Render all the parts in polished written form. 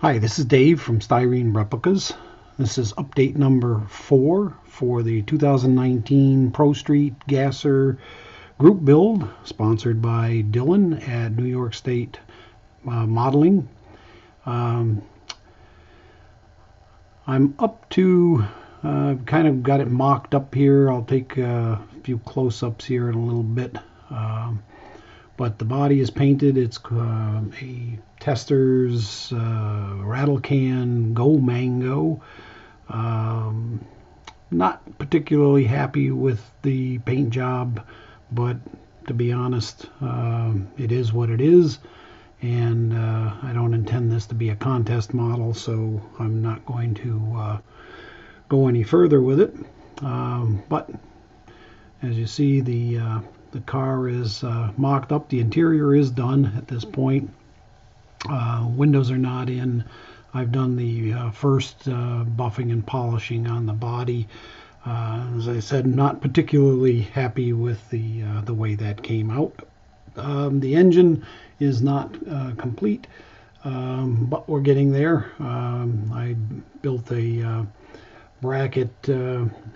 Hi, this is Dave from Styrene Replicas. This is update number 4 for the 2019 Pro Street Gasser group build, sponsored by Dylan at New York State Modeling. I'm up to, kind of got it mocked up here. I'll take a few close-ups here in a little bit. But the body is painted. It's a Testors rattle can Go Mango. Not particularly happy with the paint job, but to be honest, it is what it is. And I don't intend this to be a contest model, so I'm not going to go any further with it. But as you see, the car is mocked up. The interior is done at this point. Windows are not in. I've done the first buffing and polishing on the body. As I said, not particularly happy with the way that came out. The engine is not complete, but we're getting there. I built a bracket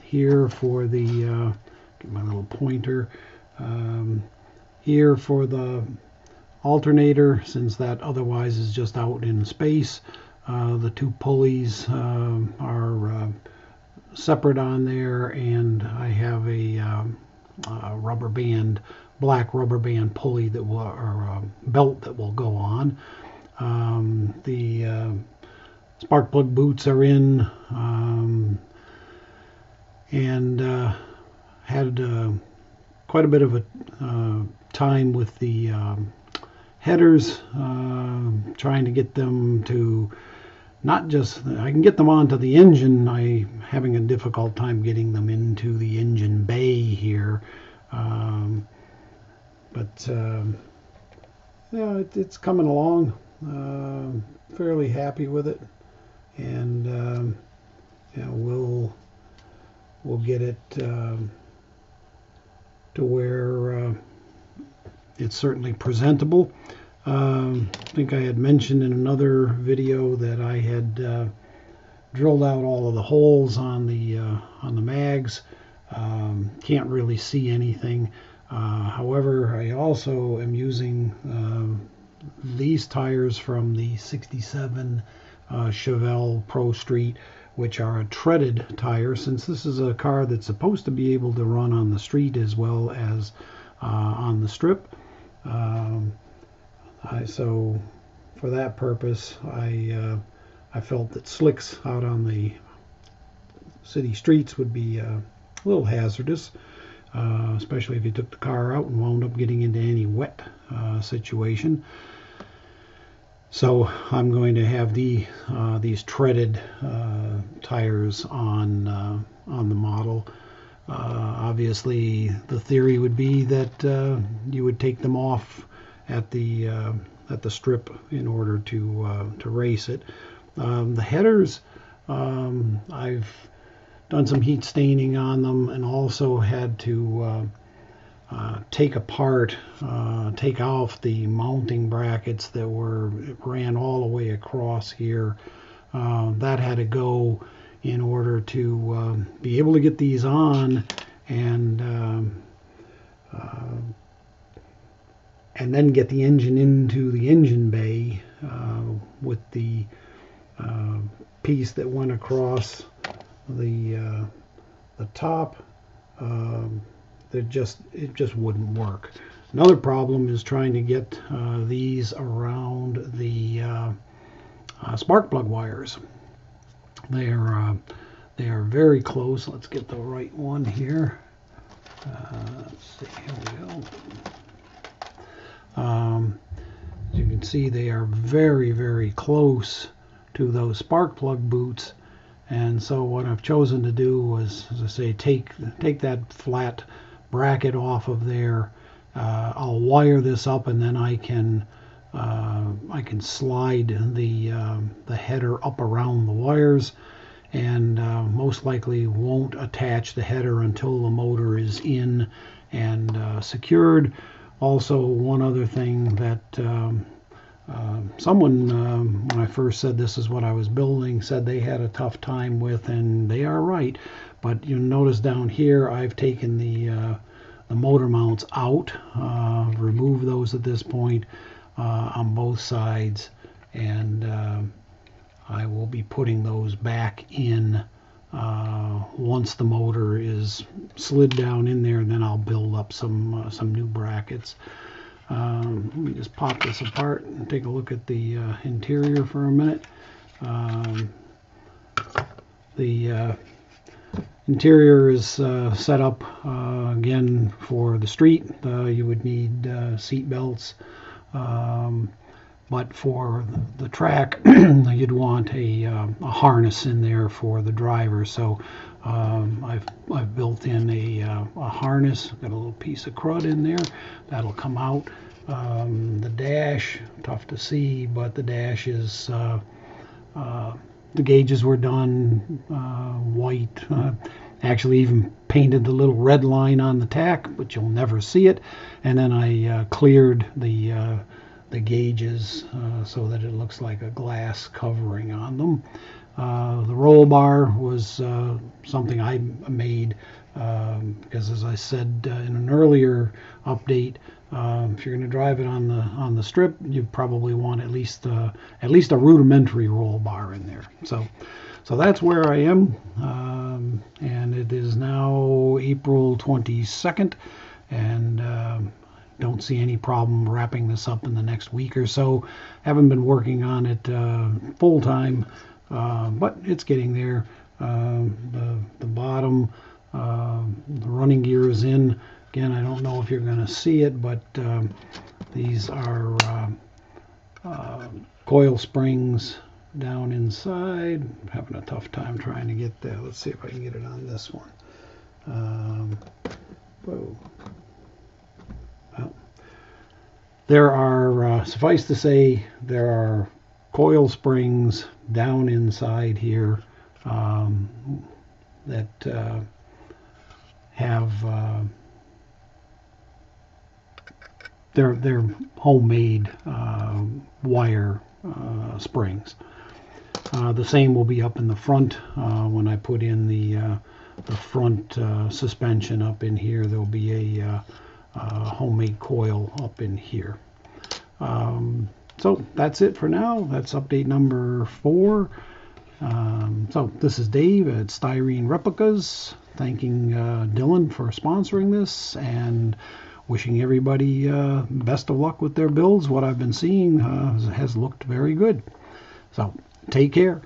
here for the, get my little pointer, here for the alternator, since that otherwise is just out in space. The two pulleys are separate on there, and I have a rubber band, black rubber band pulley that will, or belt that will go on. The spark plug boots are in, and had quite a bit of a time with the headers, trying to get them to not just, I can get them onto the engine. I'm having a difficult time getting them into the engine bay here. But yeah, it's coming along. Fairly happy with it, and you know, we'll get it to where it's certainly presentable. I think I had mentioned in another video that I had drilled out all of the holes on the mags. Can't really see anything. However, I also am using these tires from the 67 Chevelle Pro Street, which are a treaded tire, since this is a car that's supposed to be able to run on the street as well as on the strip. So for that purpose, I felt that slicks out on the city streets would be a little hazardous, especially if you took the car out and wound up getting into any wet situation. So I'm going to have these treaded tires on the model. Obviously, the theory would be that you would take them off at the strip in order to race it. The headers, I've done some heat staining on them, and also had to take apart, take off the mounting brackets that ran all the way across here. That had to go in order to be able to get these on, and then get the engine into the engine bay with the piece that went across the top. It just wouldn't work. Another problem is trying to get these around the spark plug wires. They are very close. Let's get the right one here. Let's see, here we go. As you can see, they are very, very close to those spark plug boots, and so what I've chosen to do was, as I say, take that flat bracket off of there. I'll wire this up, and then I can slide the header up around the wires, and most likely won't attach the header until the motor is in and secured. Also, one other thing that Someone, when I first said this is what I was building, said they had a tough time with, and they are right. But you'll notice down here I've taken the motor mounts out, removed those at this point on both sides, and I will be putting those back in once the motor is slid down in there, and then I'll build up some new brackets. Let me just pop this apart and take a look at the interior for a minute. The interior is set up again for the street. You would need seat belts, but for the track you'd want a harness in there for the driver. So I've built in a harness. Got a little piece of crud in there that'll come out. The dash, tough to see, but the dash is the gauges were done white. Actually even painted the little red line on the tack, but you'll never see it. And then I cleared the gauges so that it looks like a glass covering on them. The roll bar was something I made because, as I said in an earlier update, if you're going to drive it on the strip, you probably want at least a rudimentary roll bar in there. So that's where I am, and it is now April 22nd, and don't see any problem wrapping this up in the next week or so. Haven't been working on it full time, but it's getting there. The bottom, the running gear is in. Again, I don't know if you're going to see it, but these are coil springs down inside. I'm having a tough time trying to get that. Let's see if I can get it on this one. Whoa. Well, there are, suffice to say, there are coil springs down inside here that have they're homemade wire springs. The same will be up in the front when I put in the front suspension up in here. There'll be a homemade coil up in here. So that's it for now. That's update number 4. So this is Dave at Styrene Replicas, thanking Dylan for sponsoring this, and wishing everybody best of luck with their builds. What I've been seeing has looked very good. So take care.